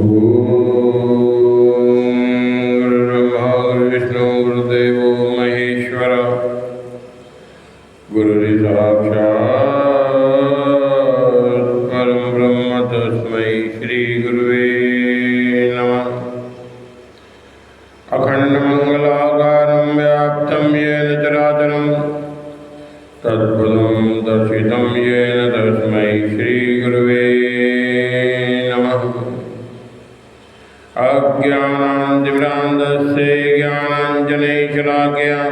गुरुर्ब्रह्मा गुरुर्विष्णु गुरुदेवो महेश्वर गुरुर्साक्षात् परं ब्रह्म तस्मै श्री गुरुवे नमः। अखण्डमङ्गलाकारं व्याप्तं येन चराचरं तत्पदं दर्शितं येन तस्मै श्री गुरुवे नमः। अज्ञानान्तिमिरान्धस्य ज्ञानाञ्जनशलाकया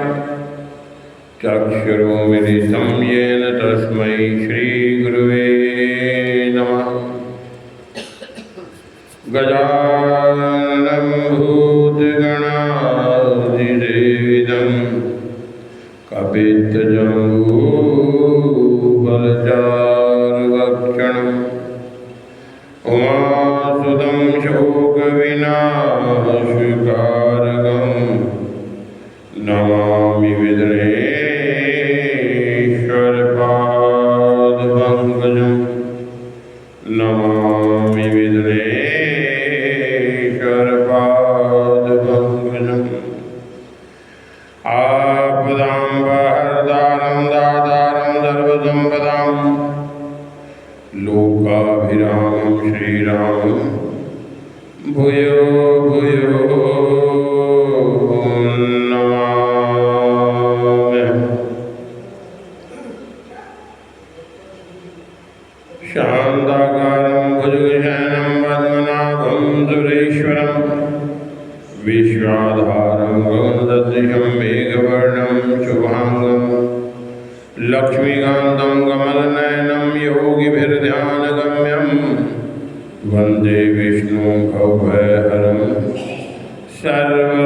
चक्षुरुन्मीलितं येन तस्मै श्री गुरुवे नमः। गजाननं भूतगणाधिसेवितं कपित्थजम्बूफलचारुभक्षणम् उमासुतं शोकविनाशकारकं नमामि विघ्नेश्वरपादपङ्कजं नमामि विघ्नेश्वरपादपङ्कजम्। आपदां दातारं सर्वसम्पदां लोकाभिरामं श्रीरामं भूयो भूयो नमाम्यहम्। शान्ताकारं भुजगशयनं पद्मनाभं सुरेश्वरं विश्वाधारं गगनसदृशं मेघवर्णं शुभांगं लक्ष्मीकान्तं कमलनयनं योगिभिर्ध्यानगम्यं वन्दे विष्णुं भवभयहरं सर्वलोकनाथं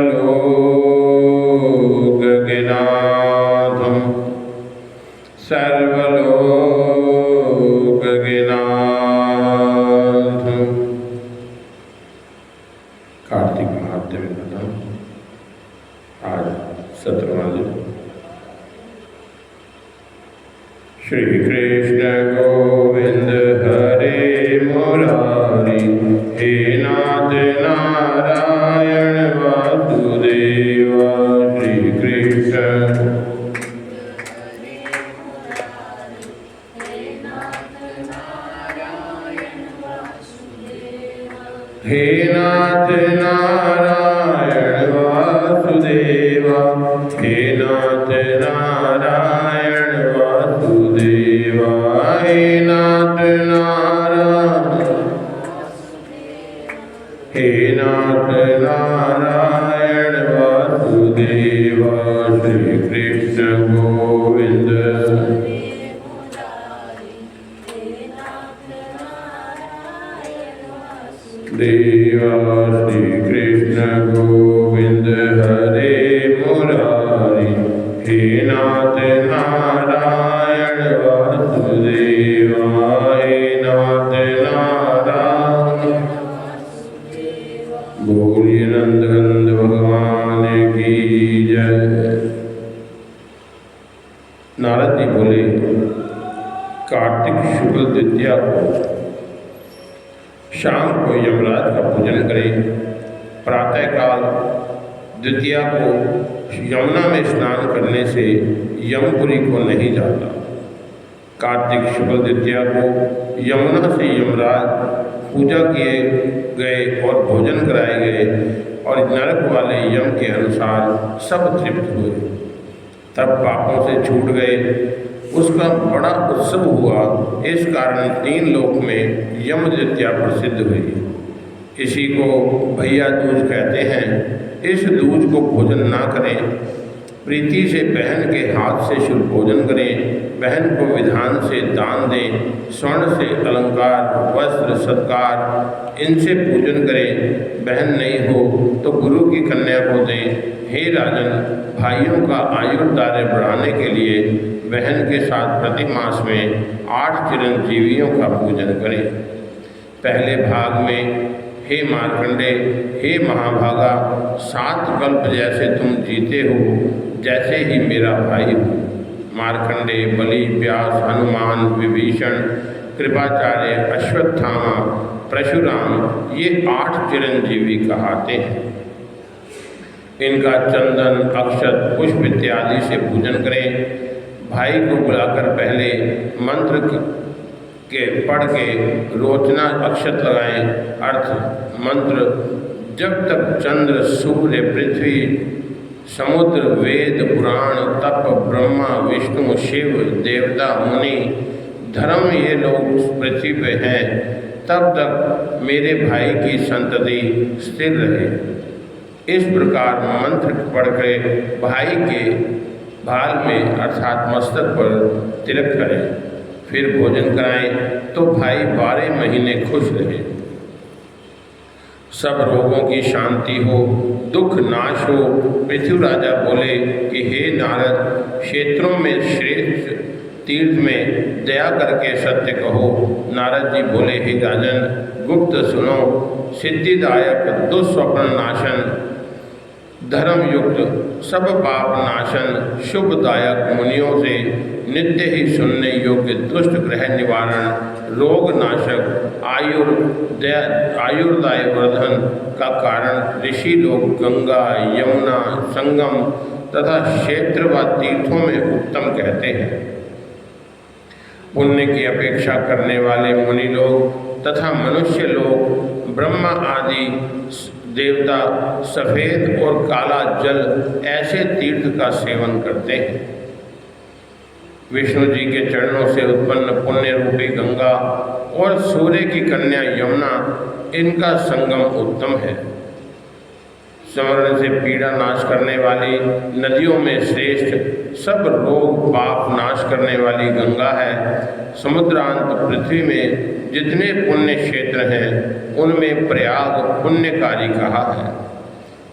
सर्वलोकनाथं। कार्तिक महात्म्य में बताऊं, आज 17वां दिन। श्री कृष्ण गोविंद हरे मुरारी, हे नाथ नारायण वासुदेवा। श्री कृष्ण हे नाथ नारायण वासुदेवा, हे नाथ नारायण वासुदेवा, हे नाथ नारायण, हे नाथ नारायण वासुदेवा। श्री कृष्ण गोविंद देवा। श्री कृष्ण गोविंद हरे मुरारी, हे नाथ नारायण वासुदेवा, हे नाथ नारायण। बोलिए नंदनंद भगवान की जय। नारद जी बोले, कार्तिक शुक्ल द्वितीया को शाम को यमराज का पूजन करें। प्रातःकाल द्वितीया को यमुना में स्नान करने से यमपुरी को नहीं जाता। कार्तिक शुक्ल द्वितीया को यमुना से यमराज पूजा किए गए और भोजन कराए गए और नरक वाले यम के अनुसार सब तृप्त हुए, तब पापों से छूट गए। उसका बड़ा उत्सव हुआ। इस कारण 3 लोक में यम द्वितीया प्रसिद्ध हुई। इसी को भैया दूज कहते हैं। इस दूज को भोजन ना करें, प्रीति से बहन के हाथ से शुभ भोजन करें। बहन को विधान से दान दें। स्वर्ण से अलंकार, वस्त्र, सत्कार इनसे पूजन करें। बहन नहीं हो तो गुरु की कन्या को दें। हे राजन, भाइयों का आयुर्दार्य बढ़ाने के लिए बहन के साथ प्रति मास में 8 चिरंजीवियों का पूजन करें। पहले भाग में, हे मार्कंडे, हे महाभागा, 7 कल्प जैसे तुम जीते हो, जैसे ही मेरा भाई हो। मार्कंडे, बलि, व्यास, हनुमान, विभीषण, कृपाचार्य, अश्वत्थामा, परशुराम, ये 8 चिरंजीवी कहाते हैं। इनका चंदन, अक्षत, पुष्प इत्यादि से पूजन करें। भाई को बुलाकर पहले मंत्र के पढ़ के रोचना अक्षत लगाएं। अर्थ मंत्र: जब तक चंद्र, सूर्य, पृथ्वी, समुद्र, वेद, पुराण, तप, ब्रह्मा, विष्णु, शिव, देवता, मुनि, धर्म ये लोग पृथ्वी पे हैं, तब तक मेरे भाई की संतति स्थिर रहे। इस प्रकार मंत्र पढ़ के भाई के भाल में अर्थात मस्तक पर तिलक करें, फिर भोजन कराएं तो भाई 12 महीने खुश रहे, सब रोगों की शांति हो, दुख नाश हो। पृथ्वी राजा बोले कि हे नारद, क्षेत्रों में श्रेष्ठ तीर्थ में दया करके सत्य कहो। नारद जी बोले, हे राजन, गुप्त सुनो। सिद्धिदायक, दुस्वप्न नाशन, धर्मयुक्त, सब पाप नाशन, शुभदायक, मुनियों से नित्य ही सुनने योग्य, दुष्ट ग्रह निवारण, रोग नाशक, आयुर्दाय वर्धन का कारण ऋषि लोग गंगा, यमुना, संगम तथा क्षेत्र व तीर्थों में उत्तम कहते हैं। पुण्य की अपेक्षा करने वाले मुनि लोग तथा मनुष्य लोग, ब्रह्मा आदि देवता सफ़ेद और काला जल ऐसे तीर्थ का सेवन करते हैं। विष्णु जी के चरणों से उत्पन्न पुण्य रूपी गंगा और सूर्य की कन्या यमुना, इनका संगम उत्तम है। स्मरण से पीड़ा नाश करने वाली नदियों में श्रेष्ठ, सब रोग पाप नाश करने वाली गंगा है। समुद्रांत पृथ्वी में जितने पुण्य क्षेत्र हैं, उनमें प्रयाग पुण्यकारी कहा है।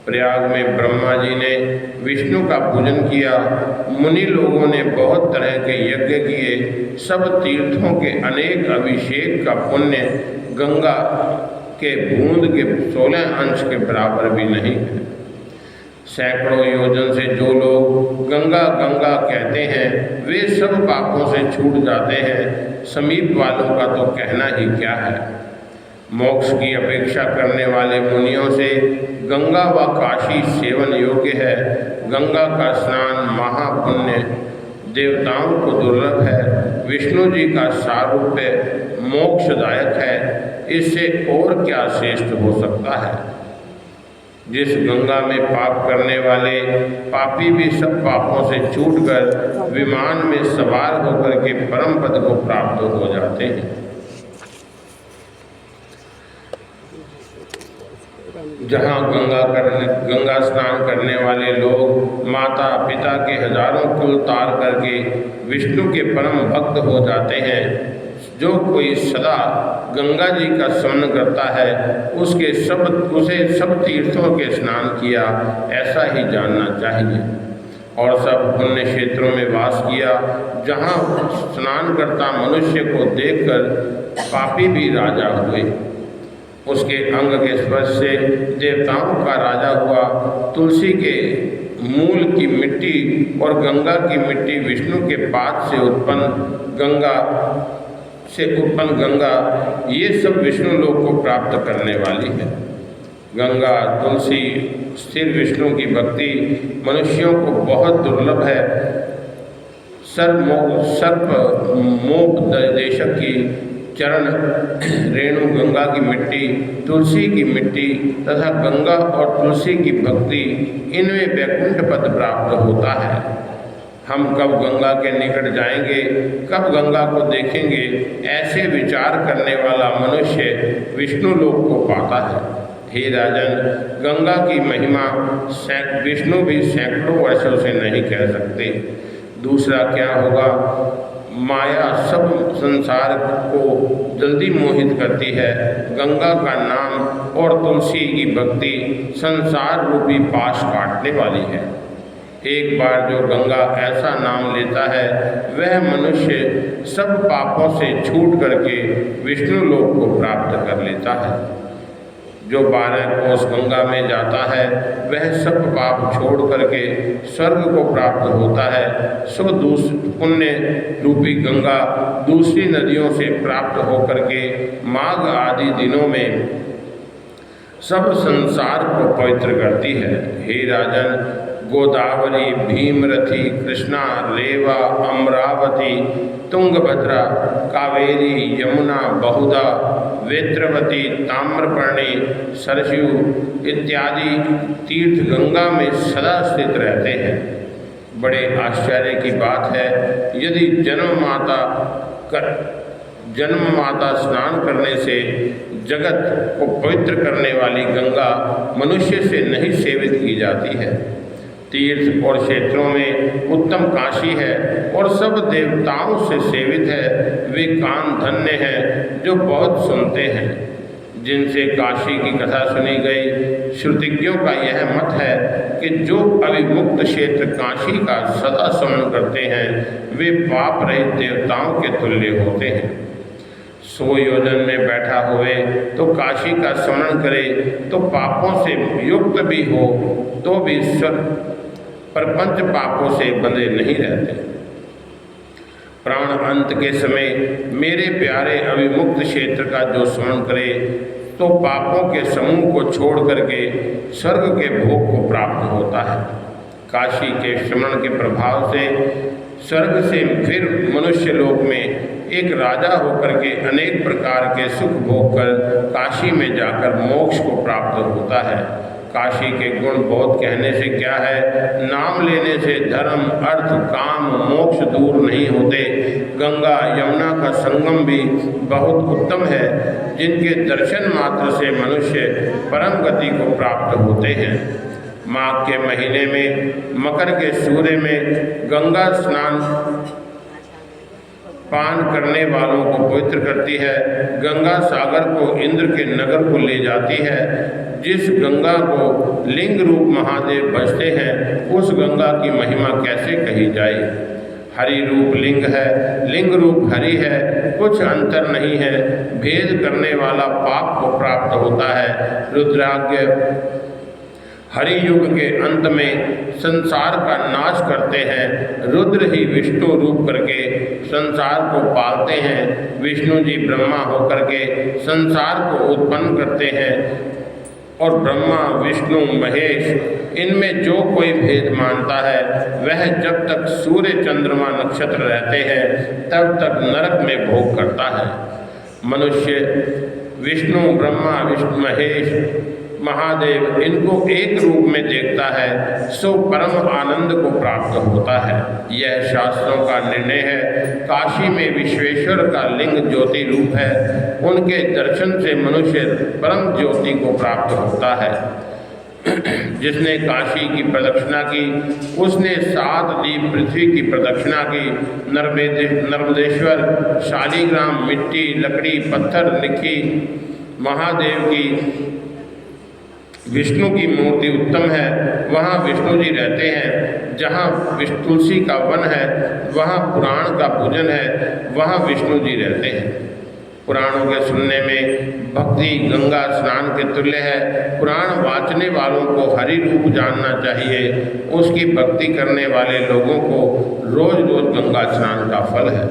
प्रयाग में ब्रह्मा जी ने विष्णु का पूजन किया, मुनि लोगों ने बहुत तरह के यज्ञ किए। सब तीर्थों के अनेक अभिषेक का पुण्य गंगा के बूंद के 16 अंश के बराबर भी नहीं है। सैकड़ों योजन से जो लोग गंगा गंगा कहते हैं, वे सब पापों से छूट जाते हैं। समीप वालों का तो कहना ही क्या है। मोक्ष की अपेक्षा करने वाले मुनियों से गंगा व काशी सेवन योग्य है। गंगा का स्नान महापुण्य, देवताओं को दुर्लभ है। विष्णु जी का सारूप्य मोक्षदायक है, इससे और क्या श्रेष्ठ हो सकता है। जिस गंगा में पाप करने वाले पापी भी सब पापों से छूटकर विमान में सवार होकर के परम पद को प्राप्त हो जाते हैं। जहाँ गंगा स्नान करने वाले लोग माता पिता के हजारों कुल तार करके विष्णु के परम भक्त हो जाते हैं। जो कोई सदा गंगा जी का स्मरण करता है, उसे सब तीर्थों के स्नान किया, ऐसा ही जानना चाहिए। और सब पुण्य क्षेत्रों में वास किया, जहाँ स्नान करता मनुष्य को देखकर पापी भी राजा हुए। उसके अंग के स्पर्श से देवताओं का राजा हुआ। तुलसी के मूल की मिट्टी और गंगा की मिट्टी, विष्णु के पाद से उत्पन्न गंगा, ये सब विष्णु लोक को प्राप्त करने वाली है। गंगा, तुलसी, स्थिर विष्णु की भक्ति मनुष्यों को बहुत दुर्लभ है। सर्प मोप देशक की चरण रेणु गंगा की मिट्टी, तुलसी की मिट्टी तथा गंगा और तुलसी की भक्ति, इनमें वैकुंठ पद प्राप्त होता है। हम कब गंगा के निकट जाएंगे, कब गंगा को देखेंगे, ऐसे विचार करने वाला मनुष्य विष्णु लोक को पाता है। हे राजन, गंगा की महिमा विष्णु भी सैकड़ों वर्षों से नहीं कह सकते। दूसरा क्या होगा, माया सब संसार को जल्दी मोहित करती है। गंगा का नाम और तुलसी की भक्ति संसार रूपी पाश काटने वाली है। एक बार जो गंगा ऐसा नाम लेता है, वह मनुष्य सब पापों से छूट करके विष्णु लोक को प्राप्त कर लेता है। जो 12 कोस गंगा में जाता है वह सब पाप छोड़ करके स्वर्ग को प्राप्त होता है। सो पुण्य रूपी गंगा दूसरी नदियों से प्राप्त होकर के माघ आदि दिनों में सब संसार को पवित्र करती है। हे राजन, गोदावरी, भीमरथी, कृष्णा, रेवा, अमरावती, तुंगभद्रा, कावेरी, यमुना, बहुधा, वेत्रवती, ताम्रपर्णी, सरयू इत्यादि तीर्थ गंगा में सदा स्थित रहते हैं। बड़े आश्चर्य की बात है, यदि जन्म माता स्नान करने से जगत को पवित्र करने वाली गंगा मनुष्य से नहीं सेवित की जाती है। तीर्थ और क्षेत्रों में उत्तम काशी है और सब देवताओं से सेवित है। वे कान धन्य हैं जो बहुत सुनते हैं। जिनसे काशी की कथा सुनी गई, श्रुतिज्ञों का यह मत है कि जो अविमुक्त क्षेत्र काशी का सदा स्मरण करते हैं वे पाप रहित देवताओं के तुल्य होते हैं। 100 योजन में बैठा हुए तो काशी का स्मरण करे तो पापों से युक्त भी हो तो भी ईश्वर पर पंच पापों से बंधे नहीं रहते। प्राण अंत के समय मेरे प्यारे अविमुक्त क्षेत्र का जो स्मरण करे तो पापों के समूह को छोड़ करके स्वर्ग के भोग को प्राप्त होता है। काशी के स्मरण के प्रभाव से स्वर्ग से फिर मनुष्य लोक में एक राजा होकर के अनेक प्रकार के सुख भोग कर काशी में जाकर मोक्ष को प्राप्त होता है। काशी के गुण बहुत कहने से क्या है, नाम लेने से धर्म, अर्थ, काम, मोक्ष दूर नहीं होते। गंगा यमुना का संगम भी बहुत उत्तम है, जिनके दर्शन मात्र से मनुष्य परम गति को प्राप्त होते हैं। माघ के महीने में मकर के सूर्य में गंगा स्नान पान करने वालों को पवित्र करती है। गंगा सागर को इंद्र के नगर को ले जाती है। जिस गंगा को लिंग रूप महादेव बसते हैं उस गंगा की महिमा कैसे कही जाए। हरि रूप लिंग है, लिंग रूप हरि है, कुछ अंतर नहीं है। भेद करने वाला पाप को प्राप्त होता है। रुद्राज्ञ हरि युग के अंत में संसार का नाश करते हैं। रुद्र ही विष्णु रूप करके संसार को पालते हैं। विष्णु जी ब्रह्मा होकर के संसार को उत्पन्न करते हैं और ब्रह्मा, विष्णु, महेश इनमें जो कोई भेद मानता है वह जब तक सूर्य, चंद्रमा, नक्षत्र रहते हैं तब तक नरक में भोग करता है। मनुष्य विष्णु, ब्रह्मा, विष्णु, महेश, महादेव इनको एक रूप में देखता है सो परम आनंद को प्राप्त होता है। यह शास्त्रों का निर्णय है। काशी में विश्वेश्वर का लिंग ज्योति रूप है। उनके दर्शन से मनुष्य परम ज्योति को प्राप्त होता है। जिसने काशी की प्रदक्षिणा की उसने 7 दीप पृथ्वी की प्रदक्षिणा की। नर्मदेश्वर, शालीग्राम, मिट्टी, लकड़ी, पत्थर लिखी महादेव की विष्णु की मूर्ति उत्तम है, वहाँ विष्णु जी रहते हैं। जहाँ तुलसी का वन है वहाँ पुराण का पूजन है, वहाँ विष्णु जी रहते हैं। पुराणों के सुनने में भक्ति गंगा स्नान के तुल्य है। पुराण वाचने वालों को हरि रूप जानना चाहिए। उसकी भक्ति करने वाले लोगों को रोज रोज गंगा स्नान का फल है।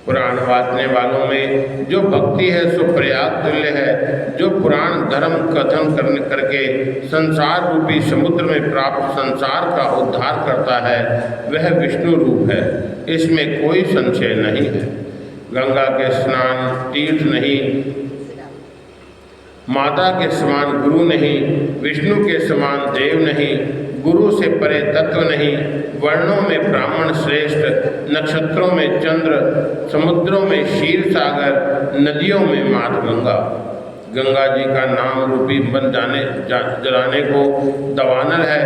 पुराण वाचने वालों में जो भक्ति है सो प्रयाग तुल्य है। जो पुराण धर्म कथन करके संसार रूपी समुद्र में प्राप्त संसार का उद्धार करता है वह विष्णु रूप है। इसमें कोई संशय नहीं है। गंगा के स्नान तीर्थ नहीं, माता के समान गुरु नहीं, विष्णु के समान देव नहीं, गुरु से परे तत्व नहीं। वर्णों में ब्राह्मण श्रेष्ठ, नक्षत्रों में चंद्र, समुद्रों में क्षीर सागर, नदियों में मात गंगा। गंगा जी का नाम रूपी बन जलाने को दवानल है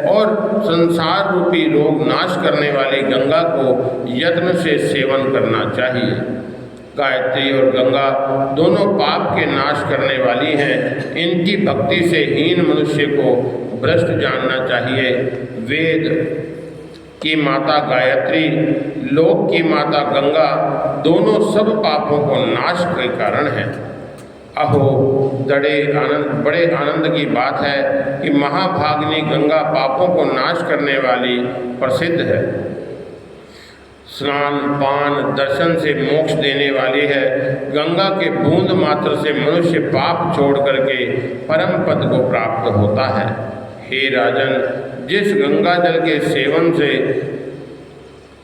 और संसार रूपी रोग नाश करने वाली गंगा को यत्न से सेवन करना चाहिए। गायत्री और गंगा दोनों पाप के नाश करने वाली हैं। इनकी भक्ति से हीन मनुष्य को भ्रष्ट जानना चाहिए। वेद की माता गायत्री, लोक की माता गंगा दोनों सब पापों को नाश के कारण हैं। अहो बड़े आनंद की बात है कि महाभागिनी गंगा पापों को नाश करने वाली प्रसिद्ध है। स्नान पान दर्शन से मोक्ष देने वाली है। गंगा के बूंद मात्र से मनुष्य पाप छोड़ करके परम पद को प्राप्त होता है। हे राजन, जिस गंगा जल के सेवन से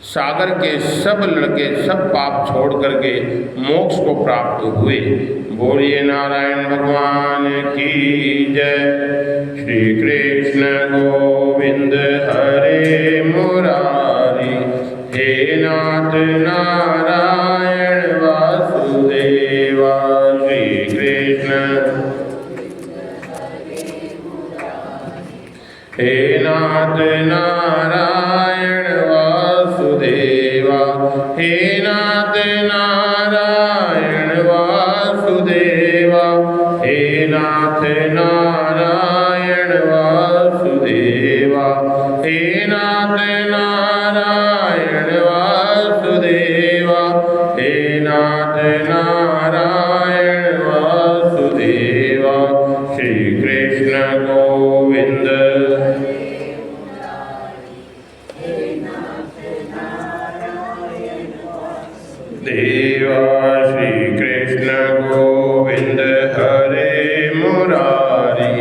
सागर के सब लड़के सब पाप छोड़ करके मोक्ष को प्राप्त हुए। बोलिए नारायण भगवान की जय। श्री कृष्ण गोविंद हरे मुरारी, हे नाथ नारायण वासुदेवा। श्री कृष्ण हे नाथ नारायण वासुदेवा, हे नाथ नारायण वासुदेवा, हे नाथ नारायण वासुदेवा, हे नाथ नारायण वासुदेवा, हे नाथ नारायण वासुदेवा। श्री कृष्ण गोविंद देवा। श्री कृष्ण गोविंद हरे मुरारी,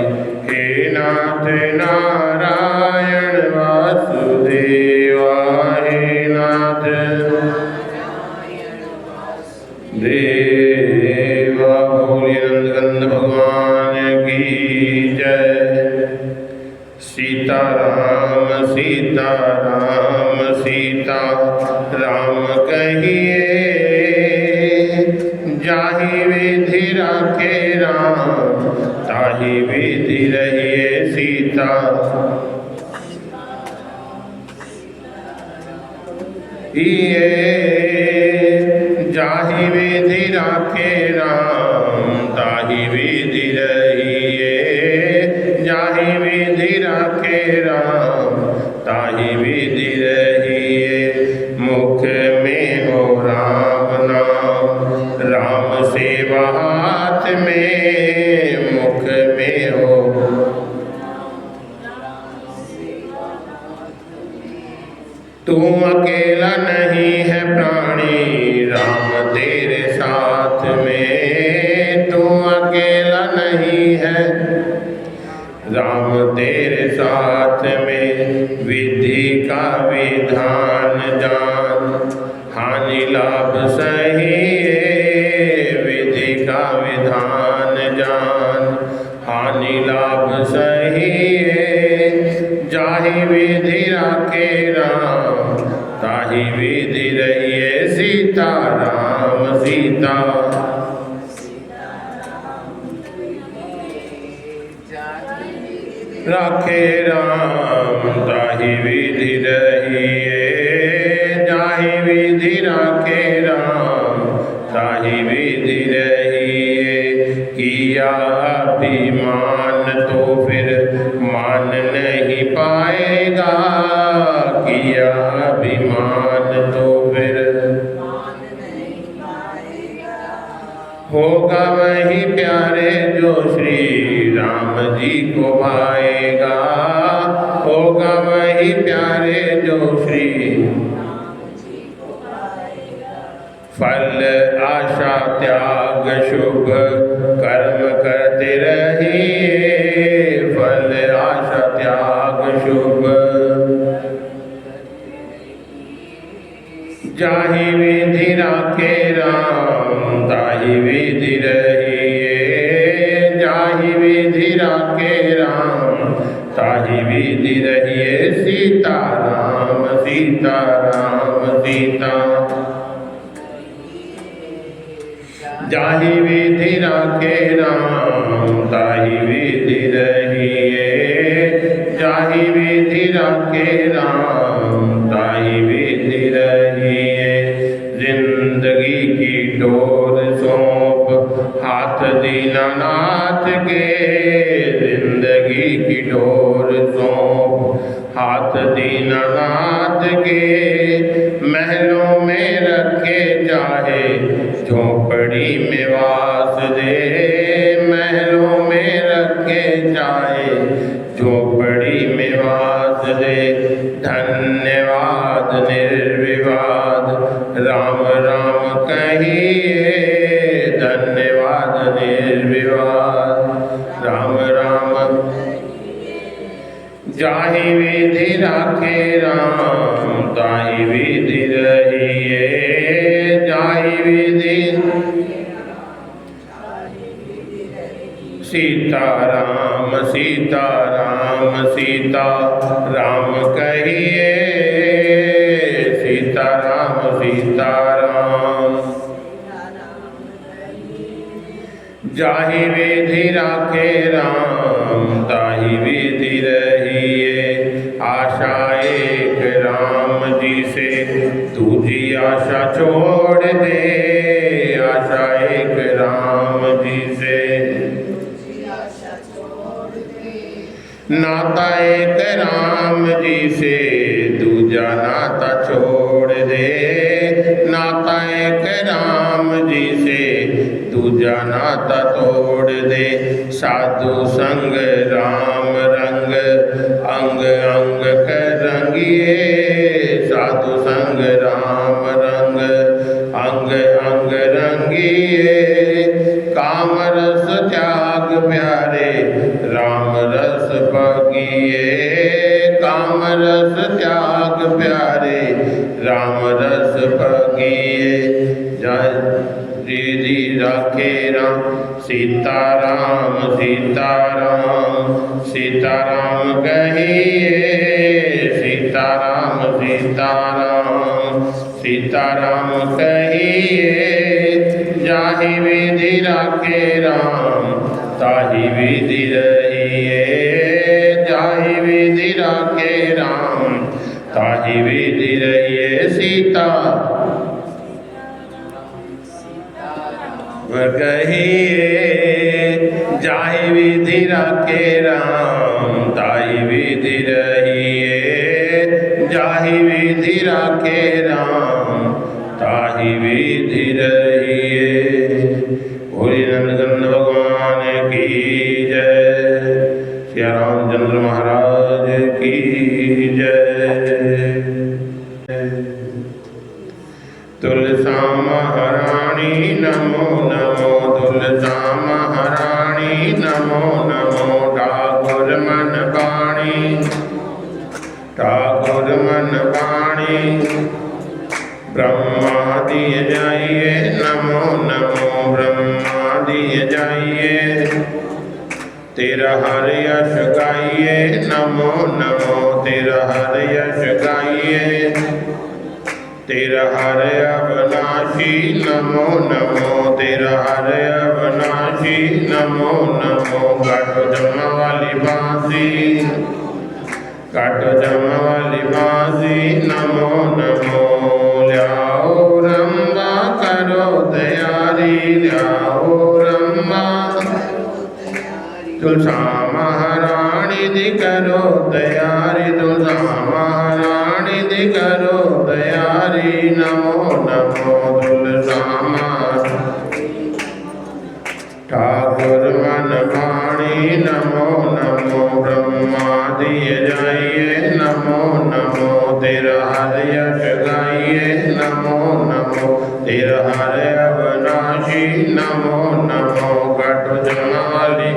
हे नाथ नारायण वासुदेवा, हे नाथ देवा। बोलिए नंदगंध भगवान की जय। सीताराम सीताराम सीता राम कहिए, जाहि विधि राखे राम ताहि विधि रहिए सीता। ये जाहि विधि राखे राम ताहि विधि रहिए, जाहि विधि राखे राम ताहि विधि रहिए। मुख में हो राम नाम, राम सेवा हाथ में, मुख में हो तू अकेला नहीं है प्राणी, राम तेरे साथ में। तू अकेला नहीं है, राम तेरे साथ में। विधि का विधान जान, हानि लाभ सही। विधि का विधान जान, हानि लाभ सही। जाहि विधि राखे राम ताहि विधि रहिए सीता। राम सीता राखे राम ताहि विधि रहिए, जाहि विधि राखे राम ताहि विधि रहिए। किया अभिमान तो फिर मान नहीं पाएगा, किया अभिमान तो फिर होगा वही प्यारे जो श्री राम जी को भाएगा। होगा वही प्यारे जो श्री फल आशा त्याग शुभ कर्म करते रहिए। फल आशा त्याग शुभ, जाहि विधि राखे राम ताहि विधि रहिए। जाहि विधि राखे राम ताहि विधि रहिए सीता। राम सीता राम सीता। जाहि विधि राखे राम ताहि विधि रहिए। जाहि विधि राखे राम ताहि विधि रहिए। जिंदगी की डोर सौंप हाथ दीनानाथ के। जिंदगी की डोर सौंप हाथ दीनानाथ के। महलों में रखे चाहे झोपड़ी में वास दे। जाहि विधि राखे राम ताहि विधि रहिए। जाहि विधि सीता राम सीता राम सीता राम कहिए। सीता राम सीता राम जाहि विधि राखे राम ताहि विधि रहिए। आशा एक राम जी से दूजी आशा छोड़ दे। आशा एक राम जी से नाता एक राम जी से दूजा नाता छोड़ दे। नाता एक राम जी से दूजा नाता तोड़ दे। साधु संग राम रंग अंग अंग कर रंगिए। साधु संग राम रंग अंग अंग रंगिए। काम रस त्याग प्यारे राम रस बगिए। काम रस त्याग प्यारे राम रस बगिए। रिधि राखे राम सीता राम सीता राम सीता राम कहिए। सीता राम सीता राम सीता राम कहिए। जाहि विधि राखे राम ताहि विधि रहिए। जाहि विधि राखे राम ताहि विधि रहिए। सीता कहिए। जाहि विधि राखे राम ताहि विधि रहिए। जाहि विधि राखे राम ताहि विधि रहिए। भोले नंदन भगवान की जय। श्री रामचंद्र महाराज की जय। तुलसा महारानी नमो नमो। तुलसा महारानी नमो नमो। ठाकुर मन बाणी ठाकुर मन बाणी ब्रह्मा दिए जाइए। नमो नमो ब्रह्मा दिए जाइए। तेरा हर यश गाइए। नमो नमो तेरा हर यश गाइए। तेरा हर अविनाशी नमो नमो। तेरा हर अविनाशी नमो नमो। काटो जमा वाली बांसी काटो जमा वाली बांसी नमो नमो। ल्याओ रंबा करो तैयारी। ल्याओ रंबा तुलसा महारानी दी करो तैयारी। तुलसा महारानी दी करो तैयारी। नमो नमो तुलसा ठाकुर मन बाणी। नमो नमो ब्रह्मा दिए जाइए। नमो नमो तेरा हर यश गाइए। नमो नमो तेरा हर अविनाशी। नमो नमो काटो जमा वाली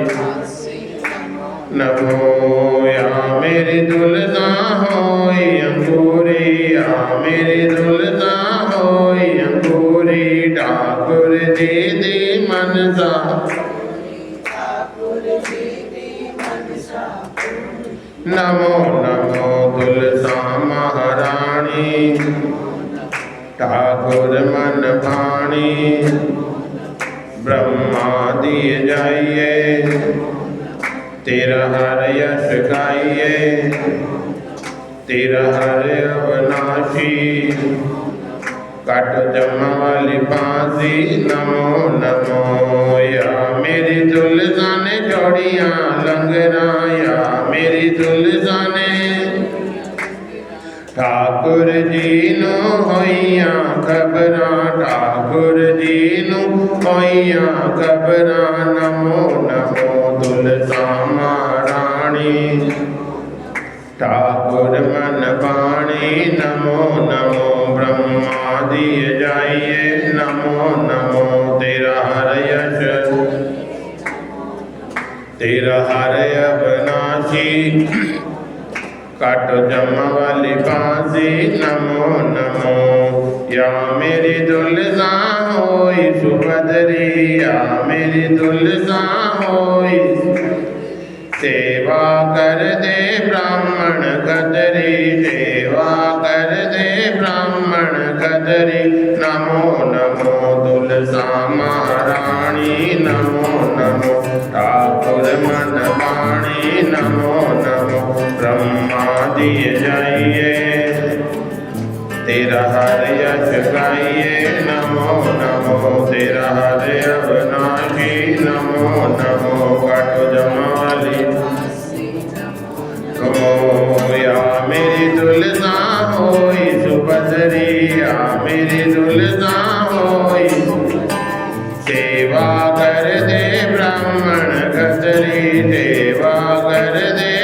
नमो। या मेरी दुल्हा होई अंगूरी। या मेरी दुल्हा होई अंगूरी। ठाकुर जी दी मनसा नमो नमो तुलसा महारानी। ठाकुर मन बाणी ब्रह्मा दिए जाइए। तेरा हर यश गाइए। तेरा हर अविनाशी काटो जमा वाली बांसी। नमो नमो। या मेरी तुलसा ने जोड़ियां लंगरा। या मेरी तुलसा ने ठाकुर जी नो होइया खबरा। ठाकुर जी नो होइया खबरा। नमो नमो तुलसा महारानी। ठाकुर मन बाणी। नमो नमो ब्रह्मा दिए जाइए। नमो नमो तेरा हर यश तेरा हर अविनाशी काट जम वाली बांसी नमो नमो। या मेरी दुल्हा होई सुभद्री, या मेरी दुल्हा होई सेवा कर दे ब्राह्मण खतरी, सेवा कर दे ब्राह्मण खतरी। नमो नमो तुलसा महारानी, नमो नमो ठाकुर मनवाणी, नमो नमो ब्रह्मा दिए जाइए तेरा हर यश गाइए। नमो नमो तेरा हर अविनाशी, नमो नमो काटो जमाली। या मेरी दुल्हा होई सुभद्री, या मेरी दुल्हा होई सेवा कर दे ब्राह्मण खतरी, सेवा कर दे।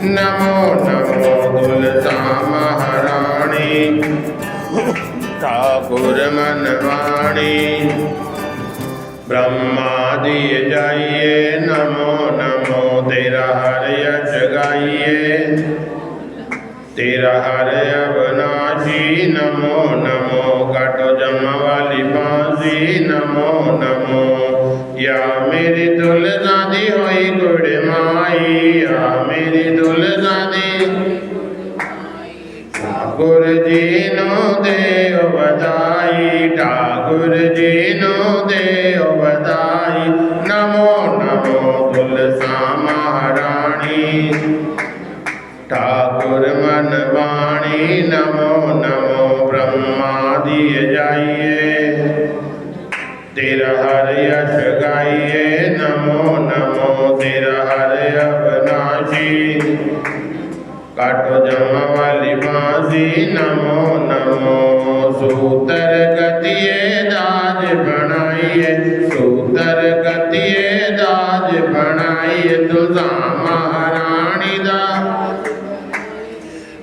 नमो नमो तुलसा महारानी, ठाकुर मनवाणी ब्रह्मा दिए जाइए। नमो नमो तेरा हर यश गाइए तेरा हर अविनाशी। नमो नमो काटो जम वाली बांसी, नमो नमो। या मेरी दुल्हा दी होई गुड़माई, या मेरी दुल्हा दी ठाकुर जी नो दे बधाई, ठाकुर जी नो दे बधाई। नमो नमो तुलसा महारानी, ठाकुर मनवाणी, नमो नमो ब्रह्मा दिए जाइए तेरा हर यश गाइए। नमो नमो तेरा हर अविनाशी, काटो जम वाली बांसी। नमो नमो सूतर गतिये दाज बनाइए, सूतर गतिये दाज बनाइए। तुलसा महारानी दा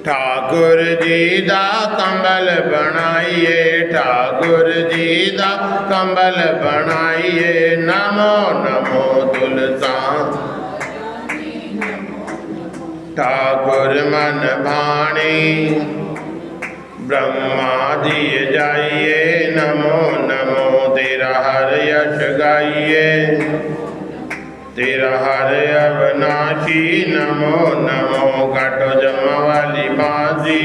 ठाकुर जी दा कंबल बनाइए, ठाकुर जी दा कंबल बनाइए। नमो नमो तुलसा ठाकुर मन भाणी ब्रह्मा दिए जाइए। नमो नमो तेरा हर यश गाइए तेरा हर अविनाशी। नमो नमो काटो जम वाली बांसी,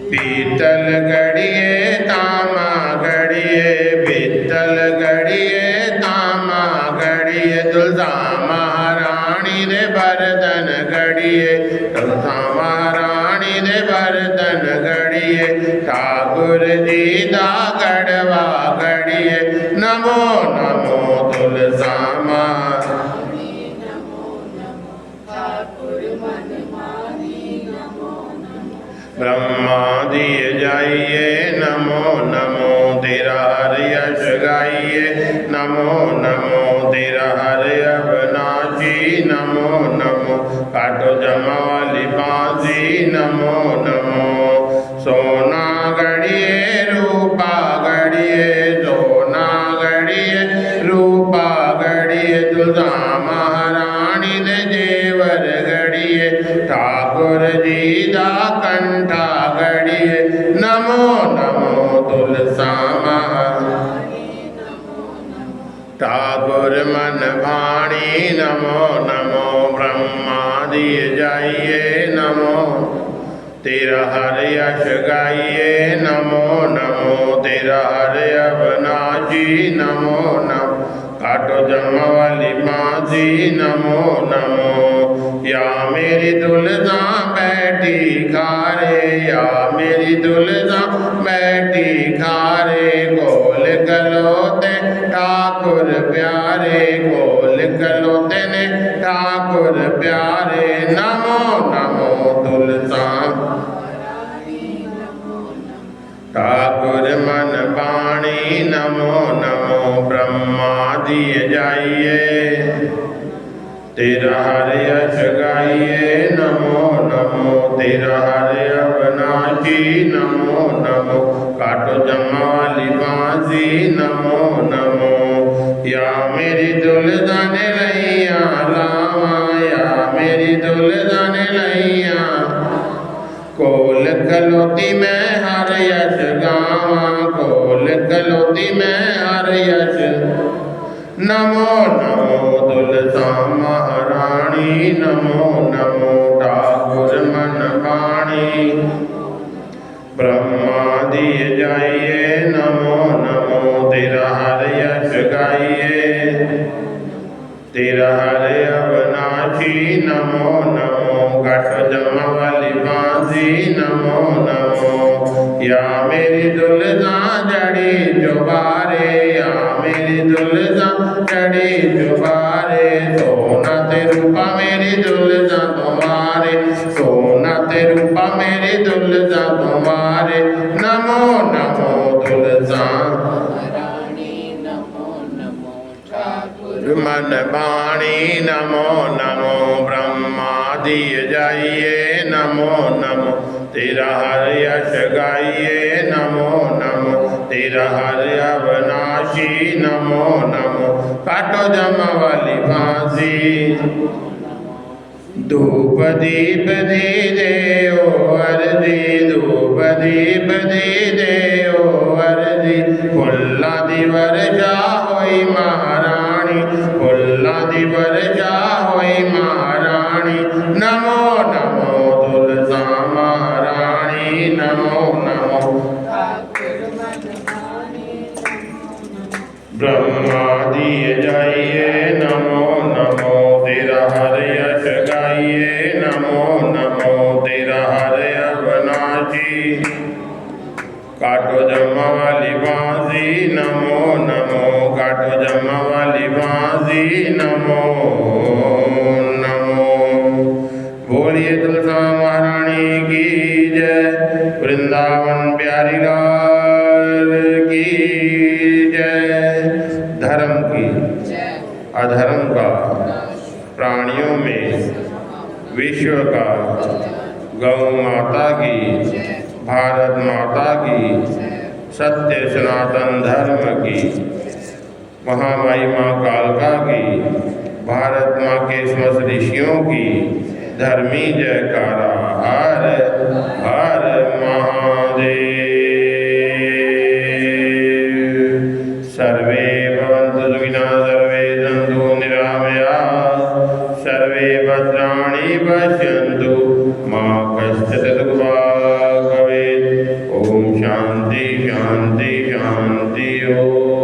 पीतल गड़िए तामा गड़िए, पीतल गड़िए तामा गड़िए। तुलसा महारानी दे बरतन गड़िए, तुलसा महारानी दे बरतन गड़िए। ठाकुर जी दा गड़वा गड़िए। नमो नमो तुलसा ब्रह्मा दिए जाइए। नमो नमो तेरा हर यश गाइए, नमो नमो तेरा हर अविनाशी। नमो नमो काटो जम वाली बांसी। नमो नमो सोना गड़िए रूपा गड़िए, सोना गड़िए रूपा गड़िए। तुलसा महारानी दे जेवर गड़िए, ठाकुर जी दा कंठा गड़िए। नमो नमो तुलसा ठाकुर मन भाणी। नमो नमो ब्रह्मा दिए जाइए। नमो तेरा हर यश गाइए। नमो नमो तेरा हर अविनाशी। नमो नमो काटो जम वाली बांसी। नमो नमो या मेरी दुल्हा बैठी खारे, या मेरी दुल्हा बैठी खारे। गोल गलोते ठाकुर प्यारे, गोल गलोते ने ठाकुर प्यारे। नमो नमो तुलसा ठाकुर मन बाणी। नमो नमो ब्रह्मा दिए जाइए तेरा हर यश गाइए। नमो नमो तेरा हर अविनाशी। नमो नमो काटो जम वाली बांसी। नमो नमो या मेरी दुल्हा ने लैया लावा, या कलोती मैं हर यश गावा, खोल कलोती मैं हर यश। नमो नमो दुलता महारानी, नमो नमो ठाकुर मन पाणी। ब्रह्मादि जाइए नमो नमो, तेरा हर यश गाइए। तेरा हर अविनाशी नमो नमो, घट जमा वाली बांसी नमो नमो। या मेरी दुल्हा जड़ी चुबारे, या मेरी दुल्हा जड़ी चुबारे। सोना ते रूपा मेरी दुल्हा तुम्हारे, सोना ते रूपा मेरी दुल्हा तुम्हारे। नमो नमो दुल्हा मन बाणी, नमो नमो ब्रह्मादि जाइए नमो नमो। तेरा हर यश गाइए नमो नमो, तेरा हर अविनाशी नमो नमो। काटो जमा वाली फांसी, धूप दीप दे देओ अर्जी, धूप दीप दे देओ अर्जी। फुल्ला दिवर जा होई महारानी, फुल्ला दिवर जा होई महारानी। नमो नमो दुलता महारानी, नमो नमो ब्रह्मादि जाइए नमो नमो। तेरा हर यश गाइए नमो नमो, तेरा हर अविनाशी। काटो जमा वाली बांसी नमो नमो, काटो जमा वाली बांसी नमो नमो। बोलिए तुलसा महारानी की जय, वृंदावन प्यारी लाल की जय। धर्म की अधर्म का, प्राणियों में विश्व का, गौ माता की, भारत माता की, सत्य सनातन धर्म की, महामाई माँ कालका की, भारत माँ के समस्त ऋषियों की धर्मी जयकारा। हर हर महादेव। सर्वे भवन्तु सुखिनः, सर्वे सन्तु निरामयाः, सर्वे भद्राणि पश्यन्तु मा कश्चित् दुःखभाग् भवेत्। ओम शांति शांति शांति। ओम।